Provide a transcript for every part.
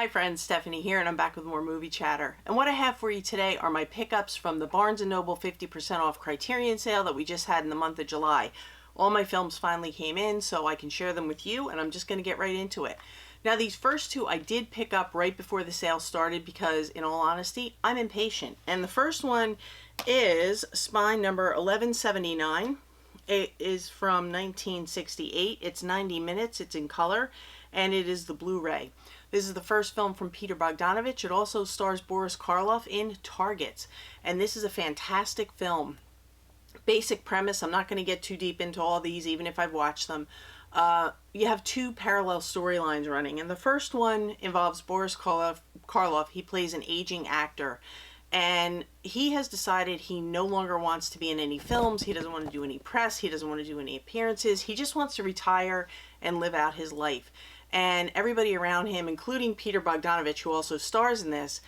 Hi friends, Stephanie here, and I'm back with more movie chatter. And what I have for you today are my pickups from the Barnes & Noble 50% off Criterion sale that we just had in the month of July. All my films finally came in, so I can share them with you, and I'm just going to get right into it. Now these first two I did pick up right before the sale started because, in all honesty, I'm impatient. And the first one is Spine number 1179. It is from 1968. It's 90 minutes, it's in color, and it is the Blu-ray. This is the first film from Peter Bogdanovich. It also stars Boris Karloff in Targets, and this is a fantastic film. Basic premise, I'm not going to get too deep into all these, even if I've watched them. You have two parallel storylines running, and the first one involves Boris Karloff. He plays an aging actor, and he has decided he no longer wants to be in any films. He doesn't want to do any press. He doesn't want to do any appearances. He just wants to retire and live out his life. And everybody around him, including Peter Bogdanovich, who also stars in this,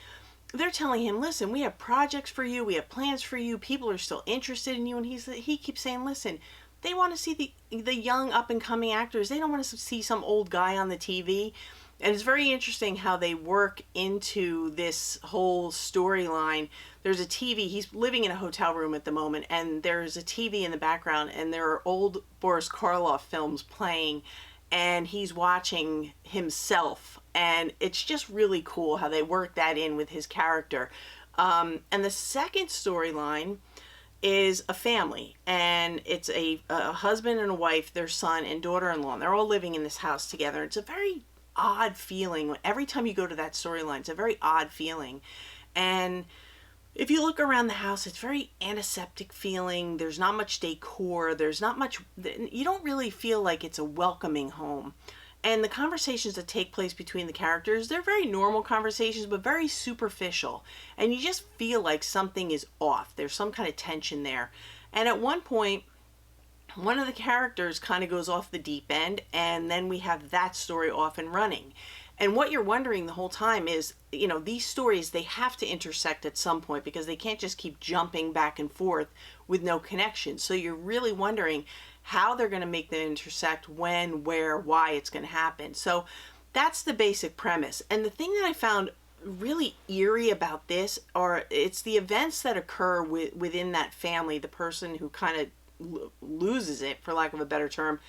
they're telling him, listen, we have projects for you, we have plans for you, people are still interested in you. And he keeps saying, listen, they want to see the young up-and-coming actors. They don't want to see some old guy on the TV. And it's very interesting how they work into this whole storyline. There's a TV. He's living in a hotel room at the moment, and there's a TV in the background, and there are old Boris Karloff films playing, and he's watching himself. And it's just really cool how they work that in with his character. And the second storyline is a family, and it's a husband and a wife, their son and daughter-in-law, and they're all living in this house together. It's a very odd feeling. Every time you go to that storyline, it's a very odd feeling. And if you look around the house, it's very antiseptic feeling. There's not much decor. There's not much, you don't really feel like it's a welcoming home. And the conversations that take place between the characters, they're very normal conversations, but very superficial. And you just feel like something is off. There's some kind of tension there. And at one point, one of the characters kind of goes off the deep end, and then we have that story off and running. And what you're wondering the whole time is, you know, these stories, they have to intersect at some point because they can't just keep jumping back and forth with no connection. So you're really wondering how they're going to make them intersect, when, where, why it's going to happen. So that's the basic premise. And the thing that I found really eerie about this it's the events that occur within that family, the person who kind of loses it, for lack of a better term.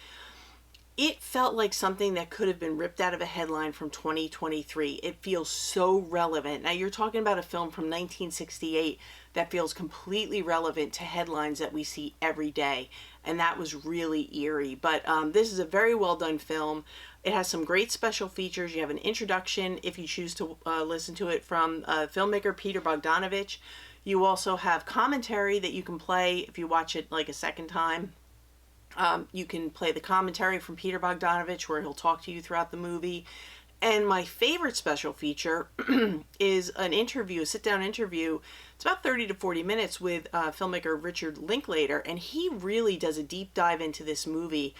It felt like something that could have been ripped out of a headline from 2023. It feels so relevant. Now you're talking about a film from 1968 that feels completely relevant to headlines that we see every day. And that was really eerie. But this is a very well done film. It has some great special features. You have an introduction, if you choose to listen to it, from filmmaker Peter Bogdanovich. You also have commentary that you can play if you watch it like a second time. You can play the commentary from Peter Bogdanovich where he'll talk to you throughout the movie. And my favorite special feature is an interview, a sit-down interview. It's about 30 to 40 minutes with filmmaker Richard Linklater, and he really does a deep dive into this movie.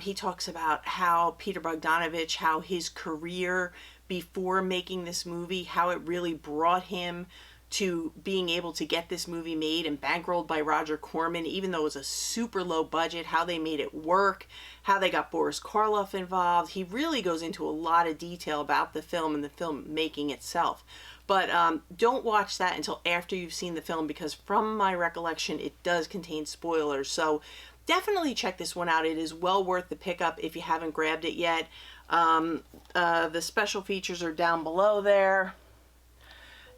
He talks about how Peter Bogdanovich, how his career before making this movie, how it really brought him to being able to get this movie made and bankrolled by Roger Corman, even though it was a super low budget, how they made it work, how they got Boris Karloff involved. He really goes into a lot of detail about the film and the film making itself. But don't watch that until after you've seen the film, because from my recollection, it does contain spoilers. So definitely check this one out. It is well worth the pickup if you haven't grabbed it yet. The special features are down below there.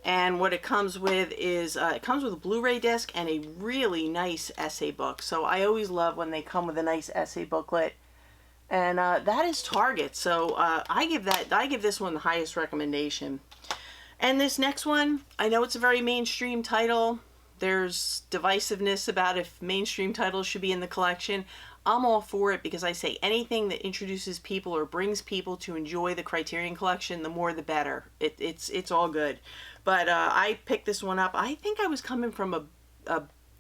And what it comes with is, it comes with a Blu-ray disc and a really nice essay book. So I always love when they come with a nice essay booklet. And that is Target. So I give this one the highest recommendation. And this next one, I know it's a very mainstream title. There's divisiveness about if mainstream titles should be in the collection. I'm all for it because I say anything that introduces people or brings people to enjoy the Criterion collection, the more the better. It's all good. But I picked this one up. I think I was coming from a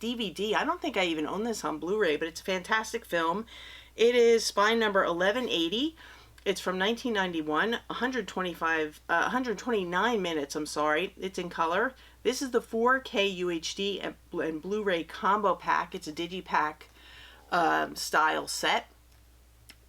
DVD. I don't think I even own this on Blu-ray, but it's a fantastic film. It is Spine number 1180. It's from 1991, 129 minutes, I'm sorry. It's in color. This is the 4K UHD and Blu-ray combo pack. It's a digipack style set.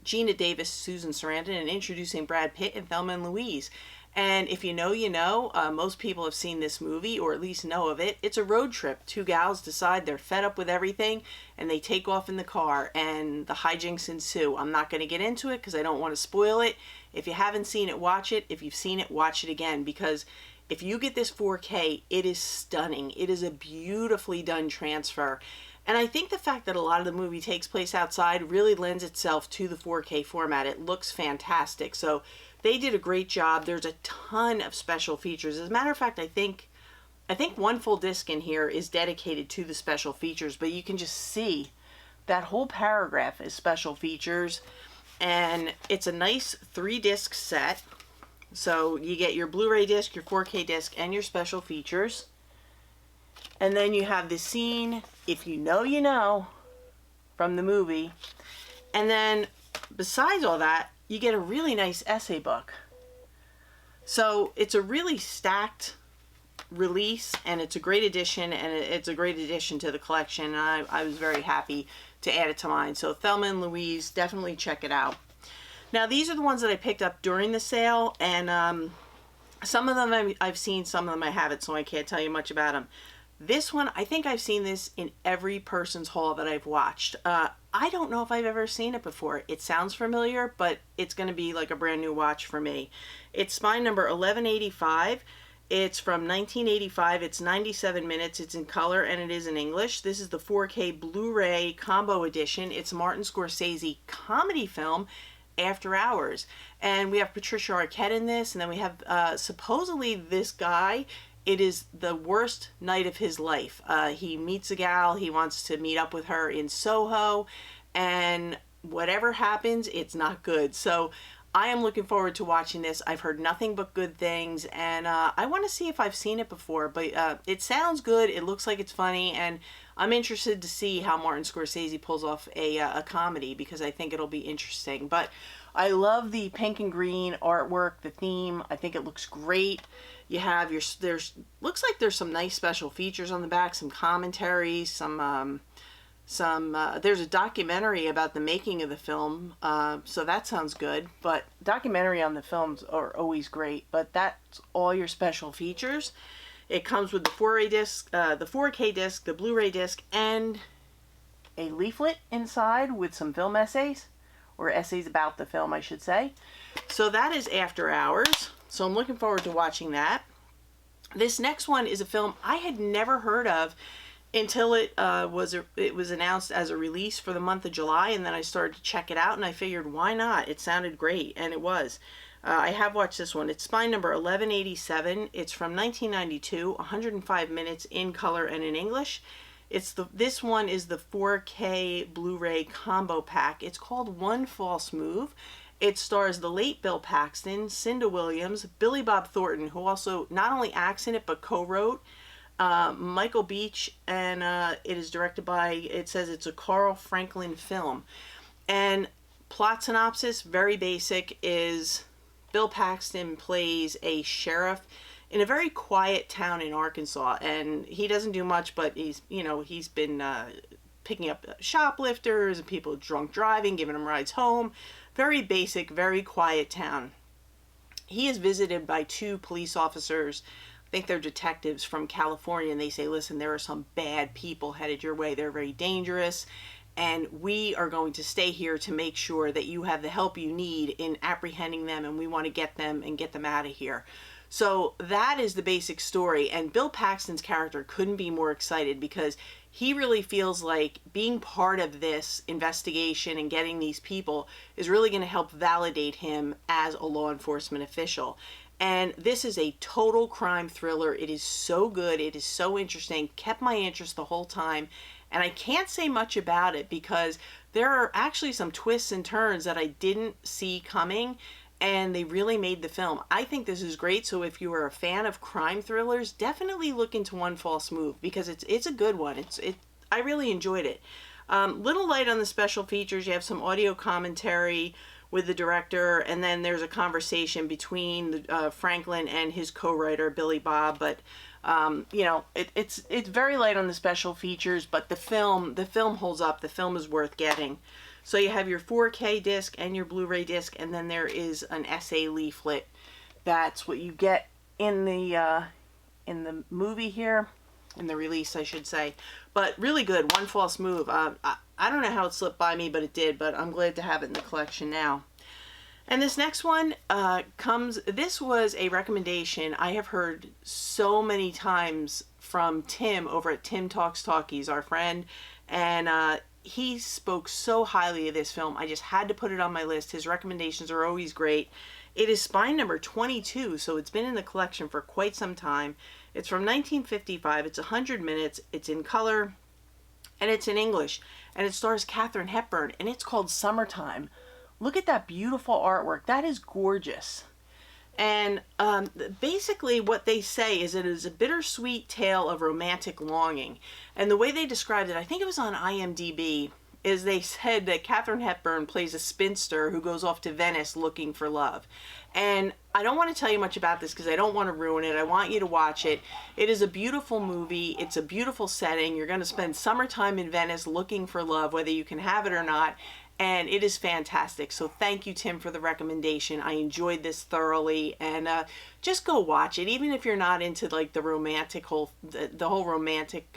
Gina Davis, Susan Sarandon, and introducing Brad Pitt and Thelma and Louise. And if you know, you know. Most people have seen this movie, or at least know of it. It's a road trip. Two gals decide they're fed up with everything, and they take off in the car, and the hijinks ensue. I'm not going to get into it because I don't want to spoil it. If you haven't seen it, watch it. If you've seen it, watch it again, because if you get this 4K, it is stunning. It is a beautifully done transfer. And I think the fact that a lot of the movie takes place outside really lends itself to the 4K format. It looks fantastic. So they did a great job. There's a ton of special features. As a matter of fact, I think one full disc in here is dedicated to the special features, but you can just see that whole paragraph is special features. And it's a nice 3-disc set. So you get your Blu-ray disc, your 4K disc, and your special features. And then you have the scene, if you know, you know, from the movie. And then besides all that, you get a really nice essay book. So it's a really stacked release, and it's a great addition, and it's a great addition to the collection. And I was very happy to add it to mine. So Thelma and Louise, definitely check it out. Now, these are the ones that I picked up during the sale, and some of them I've seen, some of them I haven't, so I can't tell you much about them. This one, I think I've seen this in every person's haul that I've watched. I don't know if I've ever seen it before. It sounds familiar, but it's going to be like a brand new watch for me. It's spine number 1185. It's from 1985. It's 97 minutes. It's in color, and it is in English. This is the 4K Blu-ray combo edition. It's a Martin Scorsese comedy film, After Hours. And we have Patricia Arquette in this, and then we have supposedly this guy. It is the worst night of his life. He meets a gal, he wants to meet up with her in Soho, and whatever happens, it's not good. So I am looking forward to watching this. I've heard nothing but good things, and I want to see if I've seen it before, but it sounds good, it looks like it's funny, and I'm interested to see how Martin Scorsese pulls off a comedy, because I think it'll be interesting. But I love the pink and green artwork, the theme. I think it looks great. You have looks like there's some nice special features on the back, some commentary, there's a documentary about the making of the film, so that sounds good. But documentary on the films are always great. But that's all your special features. It comes with the 4K disc, the Blu-ray disc, and a leaflet inside with some film essays, or essays about the film, I should say. So that is After Hours. So I'm looking forward to watching that. This next one is a film I had never heard of until it was announced as a release for the month of July, and then I started to check it out, and I figured, why not? It sounded great, and it was. I have watched this one. It's spine number 1187. It's from 1992, 105 minutes in color and in English. This one is the 4K Blu-ray combo pack. It's called One False Move. It stars the late Bill Paxton, Cinda Williams, Billy Bob Thornton, who also not only acts in it but co-wrote, Michael Beach, and it is directed by, it says it's a Carl Franklin film. And plot synopsis, very basic, is Bill Paxton plays a sheriff in a very quiet town in Arkansas, and he doesn't do much, but he's been picking up shoplifters and people drunk driving, giving them rides home. Very basic, very quiet town. He is visited by 2 police officers. I think they're detectives from California, and they say, listen, there are some bad people headed your way. They're very dangerous, and we are going to stay here to make sure that you have the help you need in apprehending them, and we want to get them out of here. So that is the basic story, and Bill Paxton's character couldn't be more excited, because he really feels like being part of this investigation and getting these people is really going to help validate him as a law enforcement official. And this is a total crime thriller. It is so good. It is so interesting. Kept my interest the whole time. And I can't say much about it because there are actually some twists and turns that I didn't see coming, and they really made the film. I think this is great. So if you are a fan of crime thrillers, definitely look into One False Move, because it's a good one. I really enjoyed it. Little light on the special features. You have some audio commentary with the director, and then there's a conversation between Franklin and his co-writer Billy Bob. But it's very light on the special features, but the film holds up. The film is worth getting. So you have your 4K disc and your Blu-ray disc, and then there is an essay leaflet That's what you get in the movie here, in the release, I should say. But really good, One False Move. I don't know how it slipped by me, but it did. But I'm glad to have it in the collection now. And this next one this was a recommendation I have heard so many times from Tim over at Tim Talks Talkies, our friend. And he spoke so highly of this film. I just had to put it on my list. His recommendations are always great. It is Spine number 22, so it's been in the collection for quite some time. It's from 1955. It's 100 minutes. It's in color, and it's in English. And it stars Katharine Hepburn, and it's called Summertime. Look at that beautiful artwork. That is gorgeous. And basically what they say is it is a bittersweet tale of romantic longing. And the way they described it, I think it was on IMDb, is they said that Katharine Hepburn plays a spinster who goes off to Venice looking for love. And I don't want to tell you much about this because I don't want to ruin it. I want you to watch it. It is a beautiful movie. It's a beautiful setting. You're going to spend summertime in Venice looking for love, whether you can have it or not. And it is fantastic. So thank you, Tim, for the recommendation. I enjoyed this thoroughly, and just go watch it. Even if you're not into like the romantic the whole romantic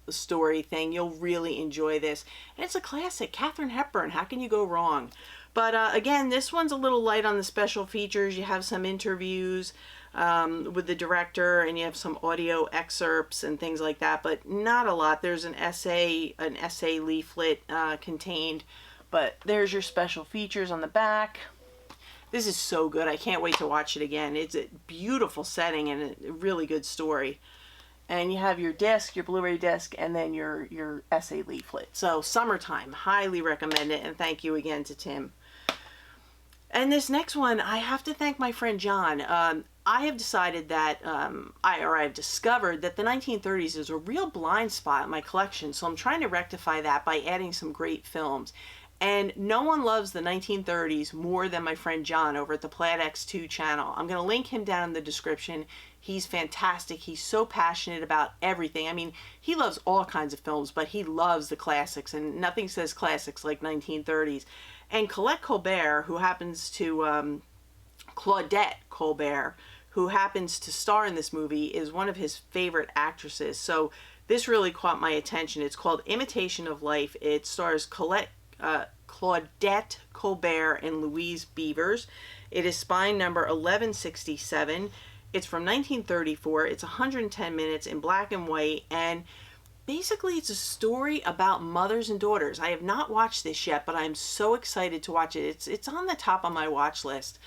story thing, you'll really enjoy this. And it's a classic. Katharine Hepburn. How can you go wrong? But again, this one's a little light on the special features. You have some interviews with the director, and you have some audio excerpts and things like that, but not a lot. There's an essay leaflet contained. But there's your special features on the back. This is so good. I can't wait to watch it again. It's a beautiful setting and a really good story. And you have your disc, your Blu-ray disc, and then your essay leaflet. So Summertime, highly recommend it. And thank you again to Tim. And this next one, I have to thank my friend John. I have decided that, I've discovered that the 1930s is a real blind spot in my collection. So I'm trying to rectify that by adding some great films. And no one loves the 1930s more than my friend John over at the Plaid X2 channel. I'm going to link him down in the description. He's fantastic. He's so passionate about everything. I mean, he loves all kinds of films, but he loves the classics, and nothing says classics like 1930s. And Colette Colbert, who happens to, Claudette Colbert, who happens to star in this movie, is one of his favorite actresses. So this really caught my attention. It's called Imitation of Life. It stars Claudette Colbert and Louise Beavers. It is Spine number 1167. It's from 1934. It's 110 minutes in black and white, and basically it's a story about mothers and daughters. I have not watched this yet, but I'm so excited to watch it. It's on the top of my watch list.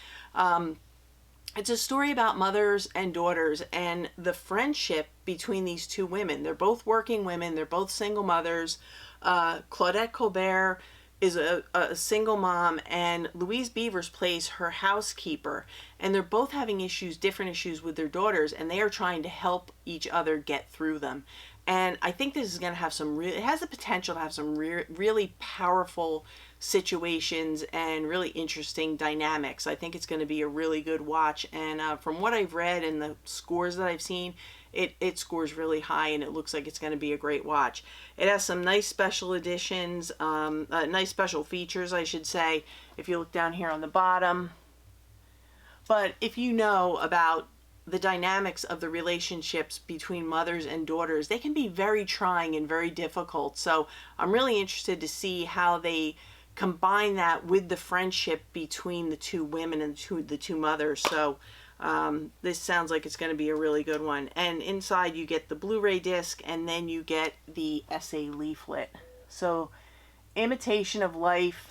It's a story about mothers and daughters and the friendship between these two women. They're both working women. They're both single mothers. Claudette Colbert is a single mom, and Louise Beavers plays her housekeeper, and they're both having different issues with their daughters, and they are trying to help each other get through them. And I think this is going to have it has the potential to have some really powerful situations and really interesting dynamics. I think it's going to be a really good watch, and from what I've read and the scores that I've seen, it scores really high, and it looks like it's going to be a great watch. It has some nice special editions, nice special features, I should say, if you look down here on the bottom. But if you know about the dynamics of the relationships between mothers and daughters, they can be very trying and very difficult. So I'm really interested to see how they combine that with the friendship between the two women and the two mothers. So this sounds like it's going to be a really good one. And inside you get the Blu-ray disc, and then you get the essay leaflet. So Imitation of Life,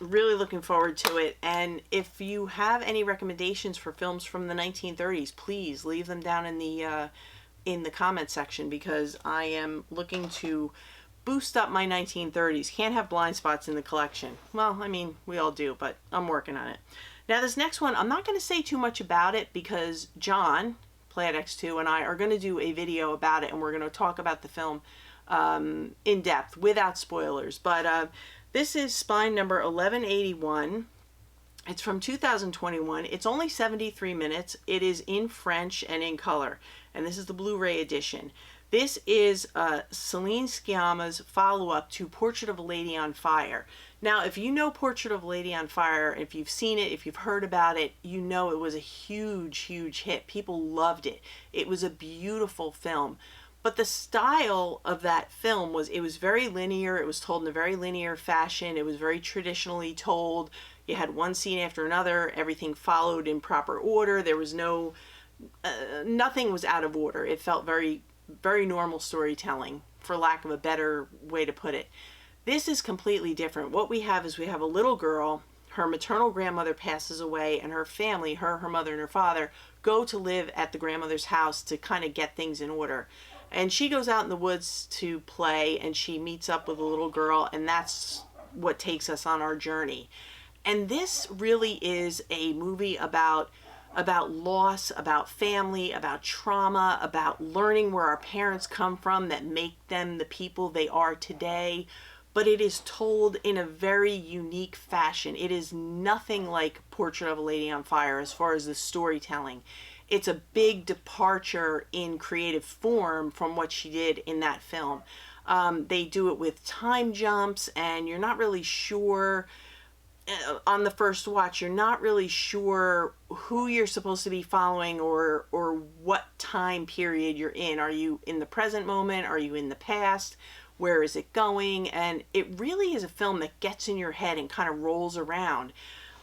really looking forward to it. And if you have any recommendations for films from the 1930s, please leave them down in the comment section, because I am looking to boost up my 1930s. Can't have blind spots in the collection. Well, I mean, we all do, but I'm working on it. Now this next one, I'm not going to say too much about it, because John, Plaid X2, and I are going to do a video about it, and we're going to talk about the film in depth without spoilers. But this is Spine number 1181. It's from 2021. It's only 73 minutes. It is in French and in color, and this is the Blu-ray edition. This is Celine Sciamma's follow-up to Portrait of a Lady on Fire. Now, if you know Portrait of a Lady on Fire, if you've seen it, if you've heard about it, you know it was a huge, huge hit. People loved it. It was a beautiful film. But the style of that film was, it was very linear. It was told in a very linear fashion. It was very traditionally told. You had one scene after another. Everything followed in proper order. There was no, nothing was out of order. It felt very, very normal storytelling, for lack of a better way to put it. This is completely different. What we have is we have a little girl. Her maternal grandmother passes away, and her family, her mother, and her father go to live at the grandmother's house to kind of get things in order. And she goes out in the woods to play, and she meets up with a little girl, and that's what takes us on our journey. And this really is a movie about loss, about family, about trauma, about learning where our parents come from that make them the people they are today. But it is told in a very unique fashion. It is nothing like Portrait of a Lady on Fire as far as the storytelling. It's a big departure in creative form from what she did in that film. They do it with time jumps, and you're not really sure, on the first watch, you're not really sure who you're supposed to be following or what time period you're in. Are you in the present moment? Are you in the past? Where is it going? And it really is a film that gets in your head and kind of rolls around.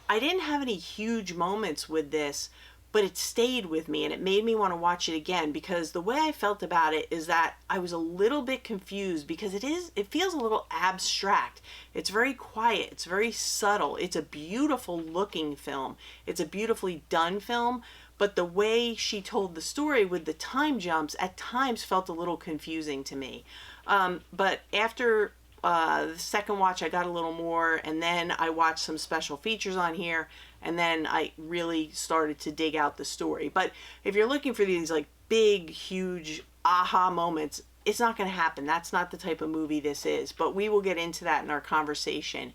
I didn't have any huge moments with this, but it stayed with me, and it made me want to watch it again, because the way I felt about it is that I was a little bit confused, because it feels a little abstract. It's very quiet. It's very subtle. It's a beautiful looking film. It's a beautifully done film, but the way she told the story with the time jumps at times felt a little confusing to me. But after the second watch, I got a little more, and then I watched some special features on here, and then I really started to dig out the story. But if you're looking for these like big, huge aha moments, it's not going to happen. That's not the type of movie this is, but we will get into that in our conversation.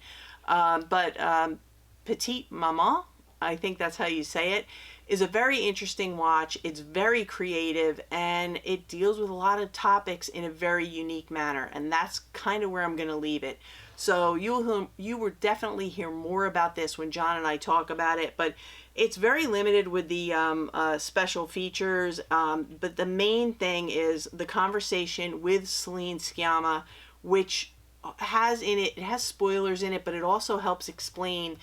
Petite Maman, I think that's how you say it, is a very interesting watch. It's very creative, and it deals with a lot of topics in a very unique manner, and that's kind of where I'm going to leave it. So you will definitely hear more about this when John and I talk about it, but it's very limited with the special features, but the main thing is the conversation with Celine Sciamma, which has in it has spoilers in it, but it also helps explain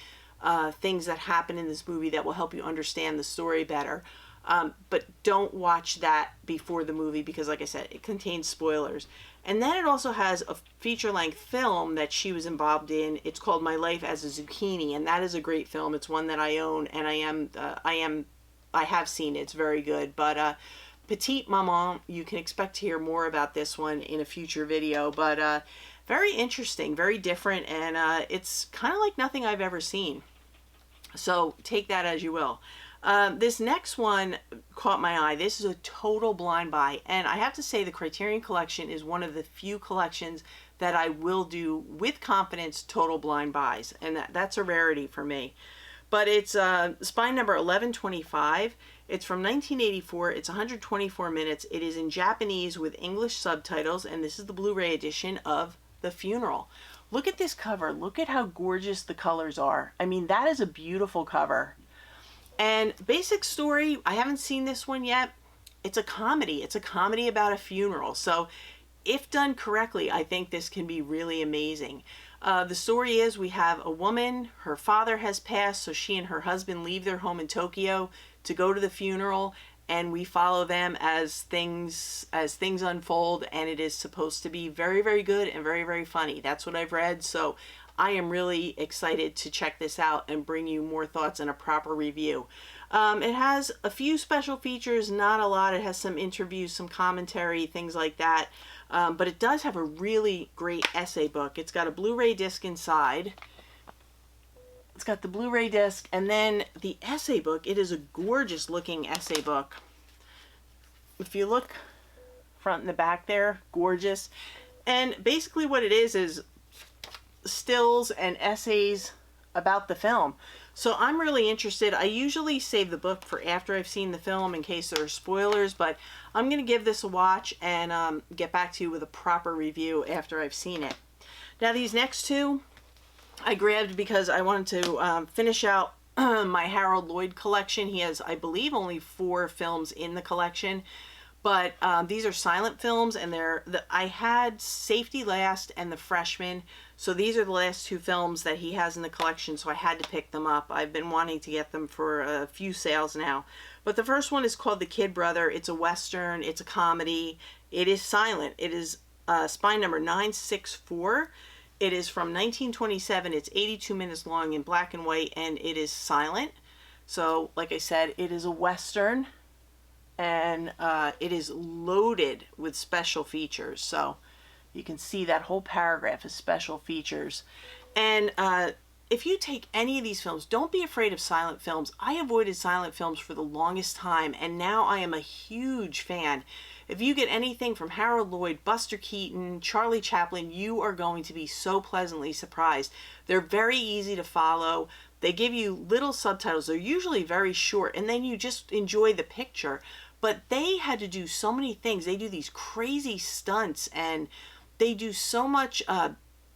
things that happen in this movie that will help you understand the story better. But don't watch that before the movie, because like I said, it contains spoilers. And then it also has a feature-length film that she was involved in. It's called My Life as a Zucchini, and that is a great film. It's one that I own, and I have seen it. It's very good. But Petite Maman, you can expect to hear more about this one in a future video. But very interesting, very different, and it's kind of like nothing I've ever seen. So take that as you will. This next one caught my eye. This is a total blind buy, and I have to say the Criterion collection is one of the few collections that I will do with confidence total blind buys, and that's a rarity for me. But it's spine number 1125. It's from 1984. It's 124 minutes. It is in Japanese with English subtitles, and this is the Blu-ray edition of The Funeral. Look at this cover. Look at how gorgeous the colors are. I mean, that is a beautiful cover. And basic story, I haven't seen this one yet. It's a comedy. It's a comedy about a funeral. So if done correctly, I think this can be really amazing. The story is we have a woman, her father has passed, so she and her husband leave their home in Tokyo to go to the funeral, and we follow them as things unfold, and it is supposed to be very, very good and very, very funny. That's what I've read, so I am really excited to check this out and bring you more thoughts and a proper review. It has a few special features, not a lot. It has some interviews, some commentary, things like that. But it does have a really great essay book. It's got a Blu-ray disc inside. It's got the Blu-ray disc, and then the essay book. It is a gorgeous looking essay book. If you look front and the back there, gorgeous. And basically what it is stills and essays about the film. So I'm really interested. I usually save the book for after I've seen the film in case there are spoilers, but I'm going to give this a watch and get back to you with a proper review after I've seen it. Now these next two I grabbed because I wanted to finish out my Harold Lloyd collection. He has, I believe, only 4 films in the collection. But these are silent films, and I had Safety Last and The Freshman. So these are the last 2 films that he has in the collection, so I had to pick them up. I've been wanting to get them for a few sales now. But the first one is called The Kid Brother. It's a Western. It's a comedy. It is silent. It is spine number 964. It is from 1927. It's 82 minutes long in black and white, and it is silent. So, like I said, it is a Western. And it is loaded with special features. So you can see that whole paragraph is special features. And if you take any of these films, don't be afraid of silent films. I avoided silent films for the longest time, and now I am a huge fan. If you get anything from Harold Lloyd, Buster Keaton, Charlie Chaplin, you are going to be so pleasantly surprised. They're very easy to follow. They give you little subtitles. They're usually very short, and then you just enjoy the picture. But they had to do so many things. They do these crazy stunts, and they do so much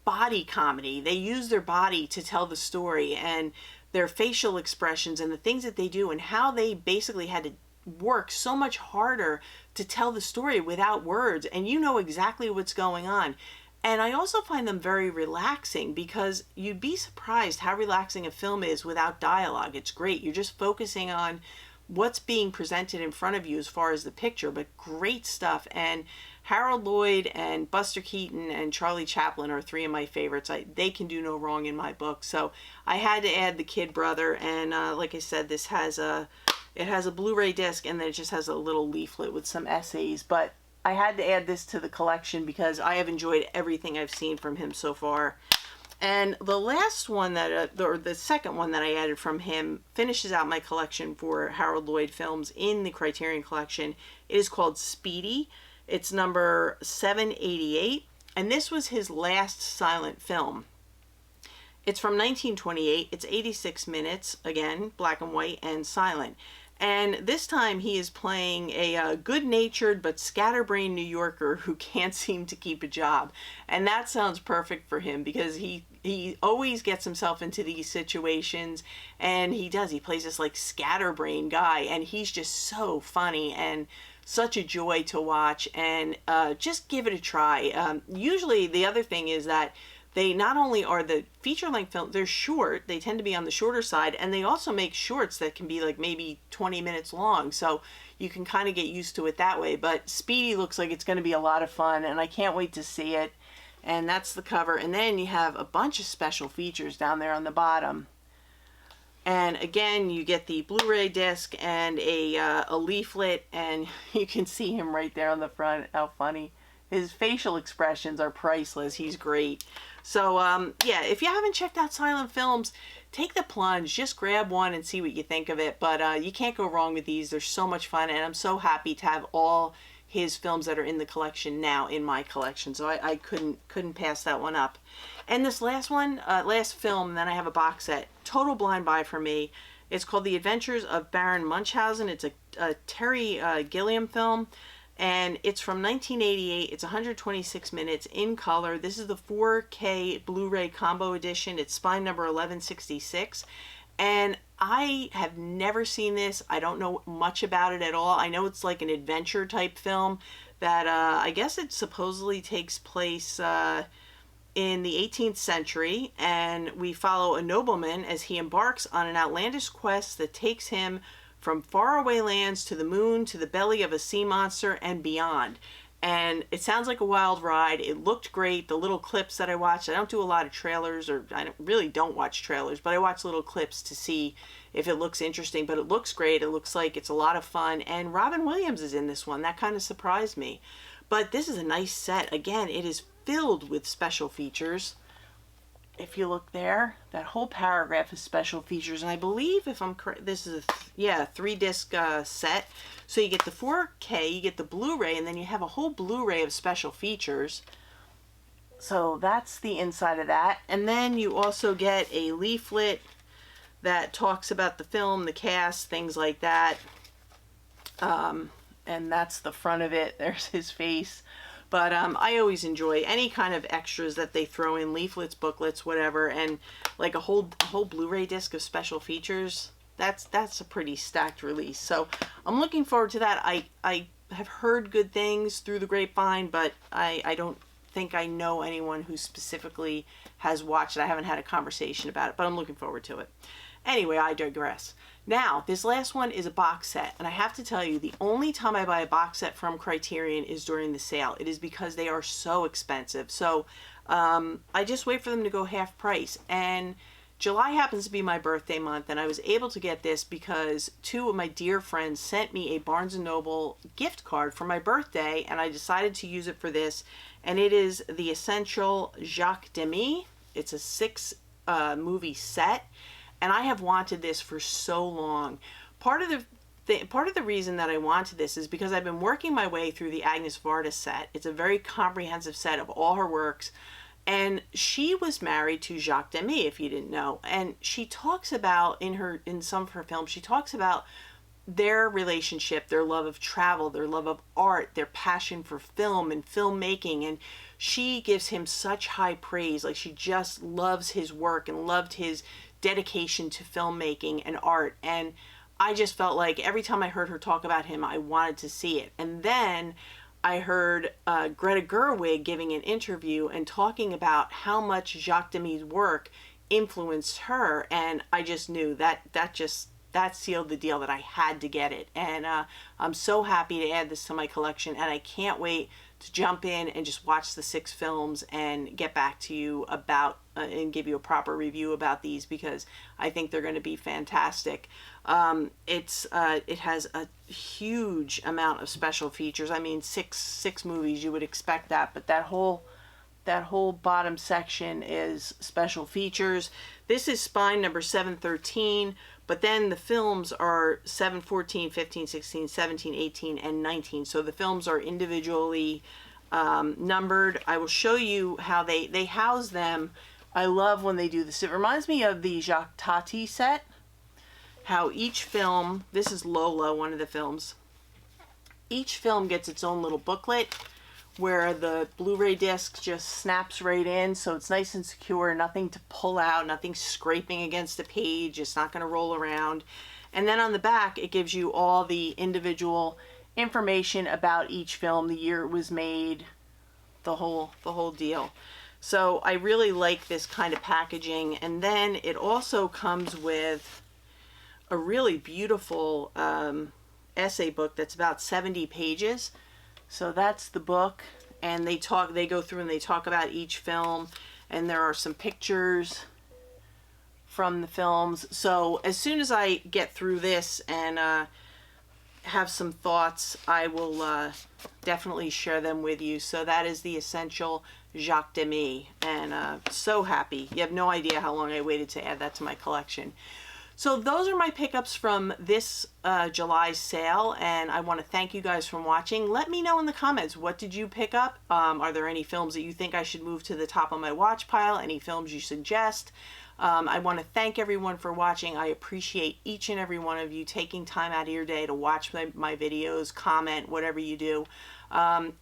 body comedy. They use their body to tell the story, and their facial expressions and the things that they do, and how they basically had to work so much harder to tell the story without words, and you know exactly what's going on. And I also find them very relaxing, because you'd be surprised how relaxing a film is without dialogue. It's great. You're just focusing on what's being presented in front of you as far as the picture, but great stuff. And Harold Lloyd and Buster Keaton and Charlie Chaplin are 3 of my favorites. They can do no wrong in my book. So I had to add The Kid Brother, and like I said, this has it has a Blu-ray disc, and then it just has a little leaflet with some essays. But I had to add this to the collection because I have enjoyed everything I've seen from him so far. And the last one or the second one that I added from him finishes out my collection for Harold Lloyd films in the Criterion collection. It is called Speedy. It's number 788, and this was his last silent film. It's from 1928. It's 86 minutes, again, black and white and silent. And this time he is playing a good-natured but scatterbrained New Yorker who can't seem to keep a job. And that sounds perfect for him, because he always gets himself into these situations, and he plays this like scatterbrained guy, and he's just so funny and such a joy to watch. And just give it a try. Usually the other thing is that they not only are the feature-length film, they're short. They tend to be on the shorter side, and they also make shorts that can be like maybe 20 minutes long. So you can kind of get used to it that way. But Speedy looks like it's going to be a lot of fun, and I can't wait to see it. And that's the cover. And then you have a bunch of special features down there on the bottom. And again, you get the Blu-ray disc and a leaflet, and you can see him right there on the front. How funny. His facial expressions are priceless. He's great. So, yeah, if you haven't checked out silent films, take the plunge. Just grab one and see what you think of it. But you can't go wrong with these. They're so much fun, and I'm so happy to have all his films that are in the collection now in my collection. So I couldn't pass that one up. And this last one, last film, and then I have a box set. Total blind buy for me. It's called The Adventures of Baron Munchausen. It's a Terry Gilliam film. And it's from 1988. It's 126 minutes in color. This is the 4K Blu-ray combo edition. It's spine number 1166. And I have never seen this. I don't know much about it at all. I know it's like an adventure type film that I guess it supposedly takes place in the 18th century. And we follow a nobleman as he embarks on an outlandish quest that takes him from faraway lands to the moon, to the belly of a sea monster, and beyond. And it sounds like a wild ride. It looked great. The little clips that I watched, I don't do a lot of trailers, or I really don't watch trailers, but I watch little clips to see if it looks interesting. But it looks great. It looks like it's a lot of fun. And Robin Williams is in this one. That kind of surprised me. But this is a nice set. Again, it is filled with special features. If you look there, that whole paragraph is special features. And I believe, if I'm correct, this is a 3-disc set. So you get the 4K, you get the Blu-ray, and then you have a whole Blu-ray of special features. So that's the inside of that. And then you also get a leaflet that talks about the film, the cast, things like that. And that's the front of it. There's his face. But I always enjoy any kind of extras that they throw in, leaflets, booklets, whatever, and like a whole Blu-ray disc of special features. That's a pretty stacked release. So I'm looking forward to that. I have heard good things through the grapevine, but I don't think I know anyone who specifically has watched it. I haven't had a conversation about it, but I'm looking forward to it. Anyway, I digress. Now, this last one is a box set, and I have to tell you, the only time I buy a box set from Criterion is during the sale. It is because they are so expensive. So I just wait for them to go half price. And July happens to be my birthday month, and I was able to get this because two of my dear friends sent me a Barnes & Noble gift card for my birthday, and I decided to use it for this. And it is the Essential Jacques Demy. It's a 6 movie set. And I have wanted this for so long. Part of the reason that I wanted this is because I've been working my way through the Agnes Varda set. It's a very comprehensive set of all her works. And she was married to Jacques Demy, if you didn't know. And she talks about, in some of her films, she talks about their relationship, their love of travel, their love of art, their passion for film and filmmaking. And she gives him such high praise. Like, she just loves his work and loved his dedication to filmmaking and art. And I just felt like every time I heard her talk about him, I wanted to see it. And then I heard Greta Gerwig giving an interview and talking about how much Jacques Demy's work influenced her, and I just knew that sealed the deal, that I had to get it. And I'm so happy to add this to my collection, and I can't wait to jump in and just watch the 6 films and get back to you about and give you a proper review about these, because I think they're going to be fantastic. It has a huge amount of special features. I mean, six movies, you would expect that, but that whole bottom section is special features. This is spine number 713, but then the films are 714, 15, 16, 17, 18, and 19. So the films are individually numbered. I will show you how they house them. I love when they do this. It reminds me of the Jacques Tati set, how each film, this is Lola, one of the films, each film gets its own little booklet where the Blu-ray disc just snaps right in, so it's nice and secure, nothing to pull out, nothing scraping against the page, it's not going to roll around. And then on the back, it gives you all the individual information about each film, the year it was made, the whole deal. So I really like this kind of packaging. And then it also comes with a really beautiful essay book that's about 70 pages. So that's the book, and they go through and they talk about each film, and there are some pictures from the films. So as soon as I get through this and have some thoughts, I will definitely share them with you. So that is the Essential Jacques Demy, and so happy. You have no idea how long I waited to add that to my collection. So those are my pickups from this July sale, and I want to thank you guys for watching. Let me know in the comments, what did you pick up? Are there any films that you think I should move to the top of my watch pile? Any films you suggest? I want to thank everyone for watching. I appreciate each and every one of you taking time out of your day to watch my videos, comment, whatever you do.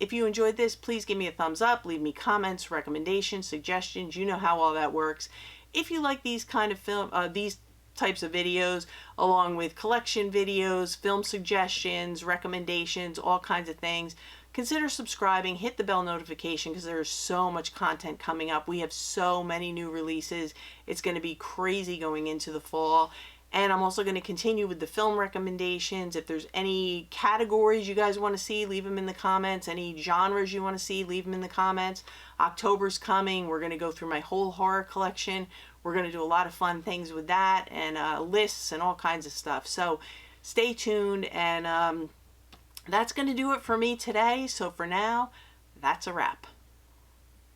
If you enjoyed this, please give me a thumbs up, leave me comments, recommendations, suggestions. You know how all that works. If you like these kind of these types of videos, along with collection videos, film suggestions, recommendations, all kinds of things, consider subscribing, hit the bell notification, because there's so much content coming up. We have so many new releases. It's going to be crazy going into the fall. And I'm also going to continue with the film recommendations. If there's any categories you guys want to see, leave them in the comments. Any genres you want to see, leave them in the comments. October's coming. We're going to go through my whole horror collection. We're going to do a lot of fun things with that, and lists and all kinds of stuff. So stay tuned, and that's going to do it for me today. So for now, that's a wrap.